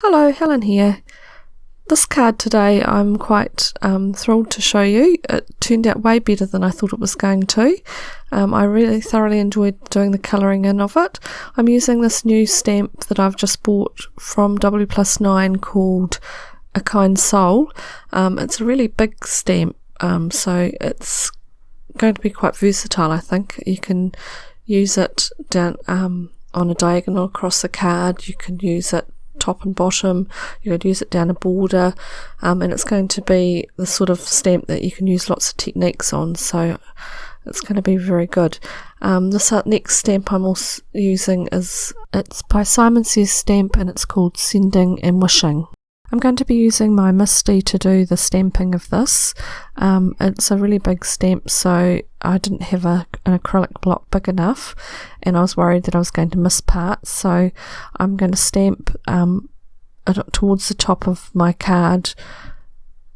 Hello, Helen here. This card today I'm quite thrilled to show you. It turned out way better than I thought it was going to. I really thoroughly enjoyed doing the colouring in of it. I'm using this new stamp that I've just bought from Wplus9 called A Kind Soul. It's a really big stamp, so it's going to be quite versatile, I think. You can use it down on a diagonal across the card. You can use it top and bottom, you could use it down a border, and it's going to be the sort of stamp that you can use lots of techniques on, so it's going to be very good. This next stamp I'm also using it's by Simon Says Stamp, and it's called Sending and Wishing. I'm going to be using my Misty to do the stamping of this. It's a really big stamp, so I didn't have an acrylic block big enough, and I was worried that I was going to miss parts, so I'm going to stamp it towards the top of my card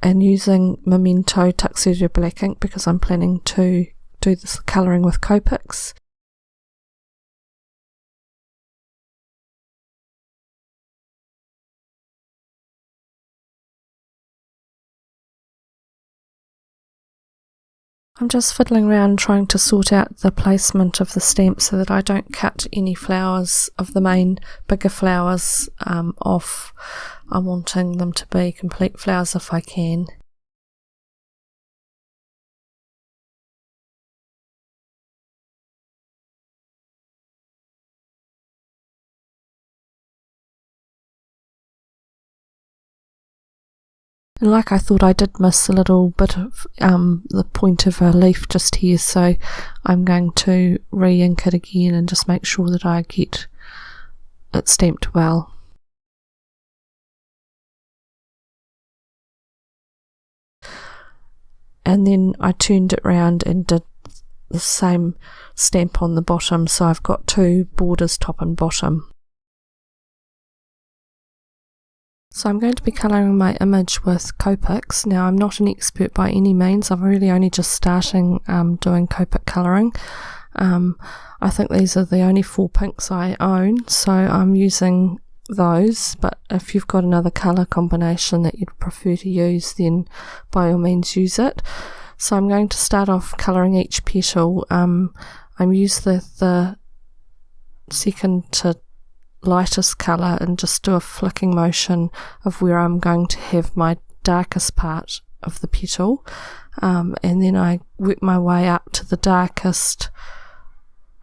and using Memento Tuxedo black ink because I'm planning to do this colouring with Copics. I'm just fiddling around trying to sort out the placement of the stamp so that I don't cut any flowers of the main bigger flowers off. I'm wanting them to be complete flowers if I can. And like I thought, I did miss a little bit of the point of a leaf just here, so I'm going to re-ink it again and just make sure that I get it stamped well. And then I turned it round and did the same stamp on the bottom, so I've got two borders, top and bottom. So I'm going to be colouring my image with Copics. Now I'm not an expert by any means, I'm really only just starting doing Copic colouring. I think these are the only 4 pinks I own, so I'm using those, but if you've got another colour combination that you'd prefer to use, then by all means use it. So I'm going to start off colouring each petal. I use the second to lightest colour and just do a flicking motion of where I'm going to have my darkest part of the petal, and then I work my way up to the darkest,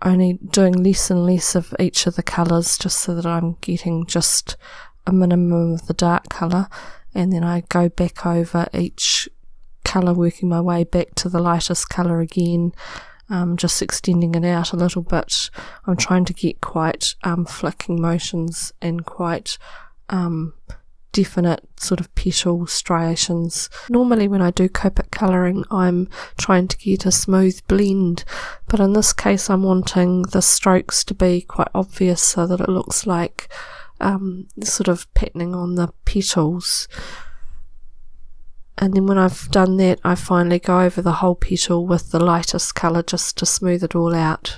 only doing less and less of each of the colours just so that I'm getting just a minimum of the dark colour, and then I go back over each colour, working my way back to the lightest colour again, just extending it out a little bit. I'm trying to get quite flicking motions and quite definite sort of petal striations. Normally when I do Copic colouring I'm trying to get a smooth blend, but in this case I'm wanting the strokes to be quite obvious so that it looks like sort of patterning on the petals. And then when I've done that, I finally go over the whole petal with the lightest colour just to smooth it all out.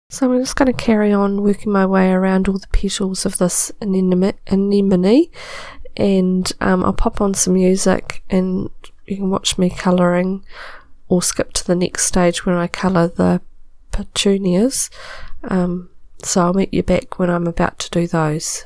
So I'm just going to carry on working my way around all the petals of this anemone, and I'll pop on some music and you can watch me colouring, or skip to the next stage when I colour the petunias. So I'll meet you back when I'm about to do those.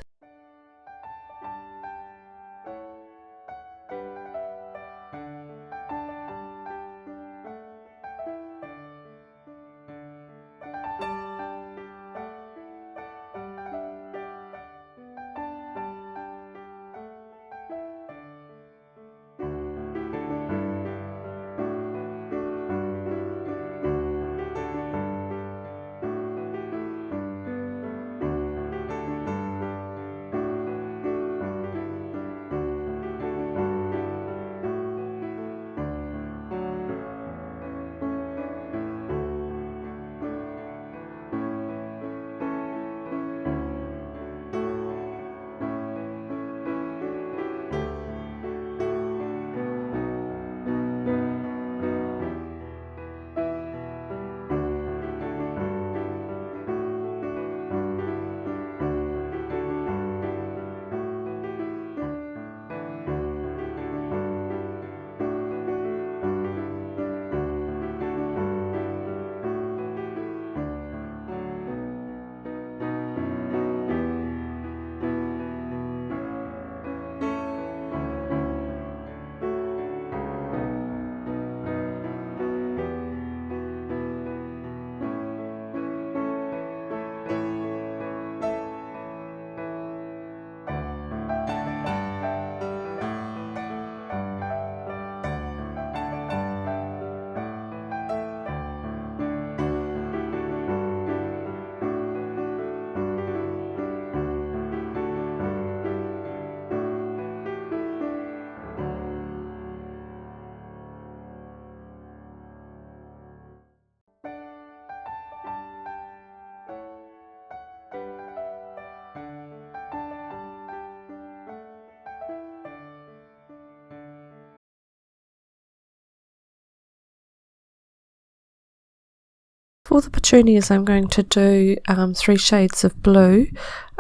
For the petunias, I'm going to do 3 shades of blue.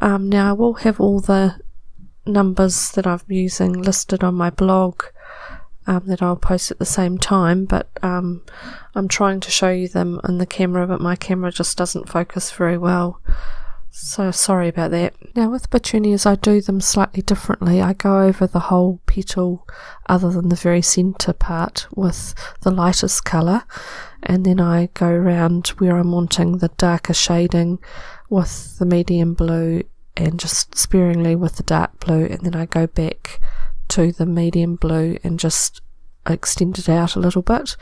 Now I will have all the numbers that I'm using listed on my blog that I'll post at the same time, but I'm trying to show you them in the camera, but my camera just doesn't focus very well, so sorry about that. Now with petunias, I do them slightly differently. I go over the whole petal other than the very centre part with the lightest colour, and then I go around where I'm wanting the darker shading with the medium blue and just sparingly with the dark blue, and then I go back to the medium blue and just extend it out a little bit,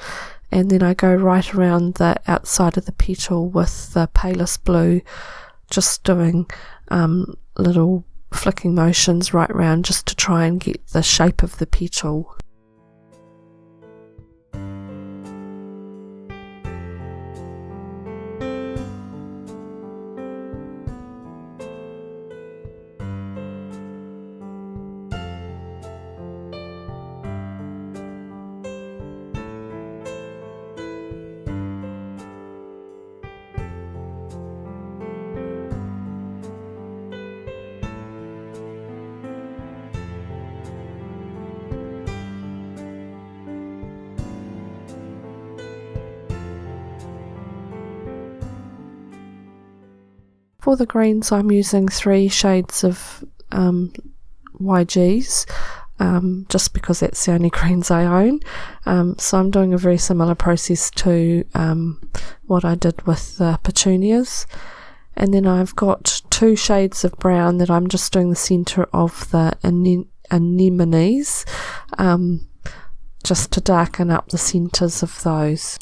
and then I go right around the outside of the petal with the palest blue, just doing little flicking motions right around just to try and get the shape of the petal. For the greens, I'm using 3 shades of YGs, just because that's the only greens I own. So I'm doing a very similar process to what I did with the petunias. And then I've got 2 shades of brown that I'm just doing the centre of the anemones, just to darken up the centres of those.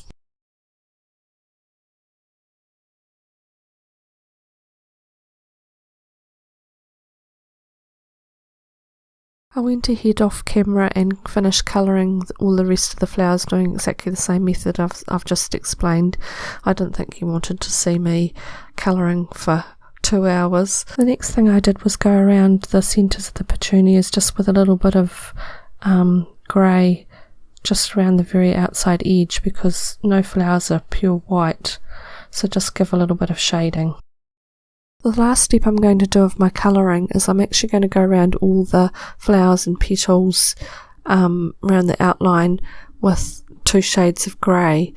I went ahead off camera and finished colouring all the rest of the flowers, doing exactly the same method I've just explained. I didn't think you wanted to see me colouring for 2 hours. The next thing I did was go around the centres of the petunias just with a little bit of grey just around the very outside edge, because no flowers are pure white, so just give a little bit of shading. The last step I'm going to do of my colouring is I'm actually going to go around all the flowers and petals around the outline with 2 shades of grey.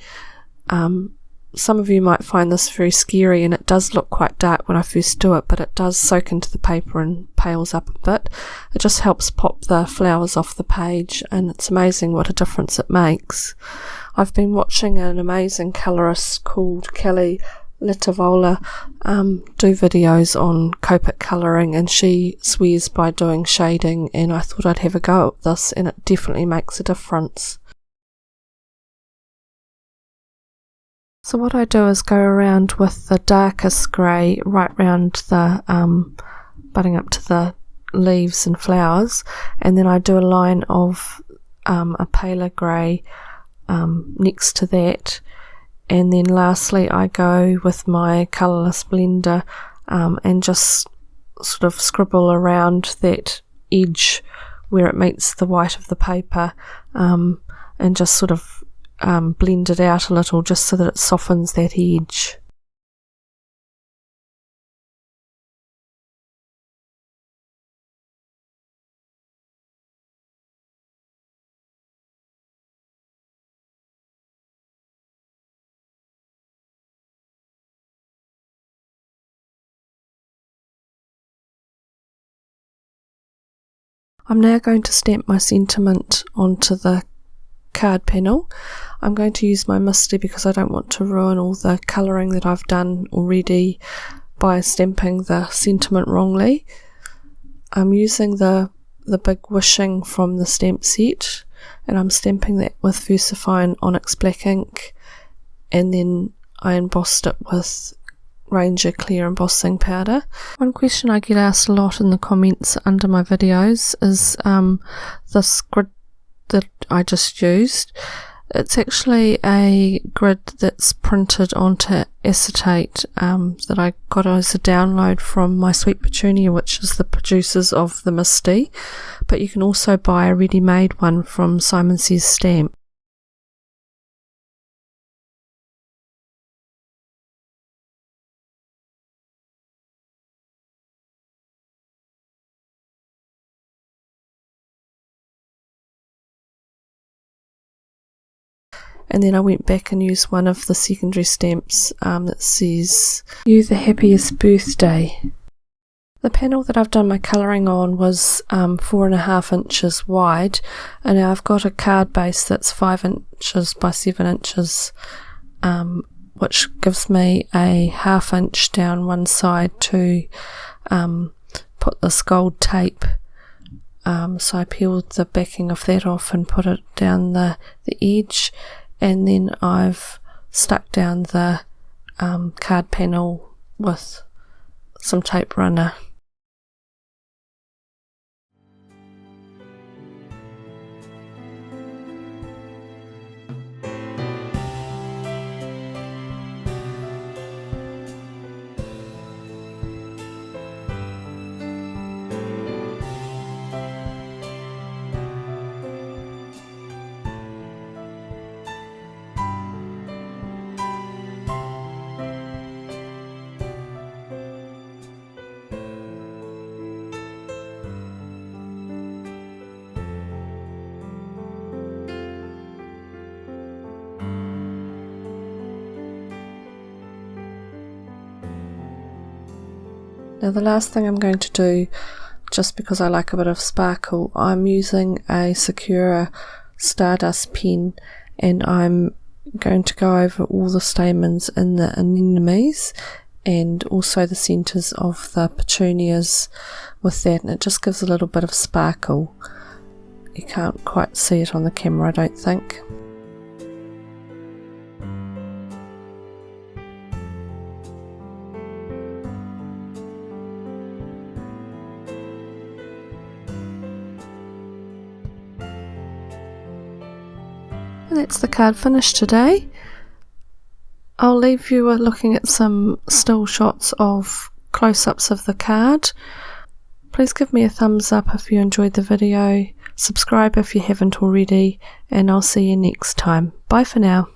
Some of you might find this very scary, and it does look quite dark when I first do it, but it does soak into the paper and pales up a bit. It just helps pop the flowers off the page, and it's amazing what a difference it makes. I've been watching an amazing colourist called Kelly Litavola do videos on copic colouring, and she swears by doing shading, and I thought I'd have a go at this, and it definitely makes a difference. So what I do is go around with the darkest grey right round the butting up to the leaves and flowers, and then I do a line of a paler grey next to that. And then lastly I go with my colourless blender and just sort of scribble around that edge where it meets the white of the paper, and just sort of blend it out a little just so that it softens that edge. I'm now going to stamp my sentiment onto the card panel. I'm going to use my Misty because I don't want to ruin all the colouring that I've done already by stamping the sentiment wrongly. I'm using the big wishing from the stamp set, and I'm stamping that with VersaFine Onyx black ink, and then I embossed it with Ranger clear embossing powder. One question I get asked a lot in the comments under my videos is this grid that I just used. It's actually a grid that's printed onto acetate that I got as a download from My Sweet Petunia, which is the producers of the Misty, but you can also buy a ready-made one from Simon Says Stamp. and then I went back and used one of the secondary stamps that says "You the happiest birthday." The panel that I've done my colouring on was 4.5 inches wide, and now I've got a card base that's 5 inches by 7 inches, which gives me a 1/2 inch down one side to put this gold tape. So I peeled the backing of that off and put it down the edge, and then I've stuck down the card panel with some tape runner. Now the last thing I'm going to do, just because I like a bit of sparkle, I'm using a Sakura Stardust pen, and I'm going to go over all the stamens in the anemones and also the centres of the petunias with that, and it just gives a little bit of sparkle. You can't quite see it on the camera, I don't think. And that's the card finished today. I'll leave you looking at some still shots of close-ups of the card. Please give me a thumbs up if you enjoyed the video, subscribe if you haven't already, and I'll see you next time. Bye for now.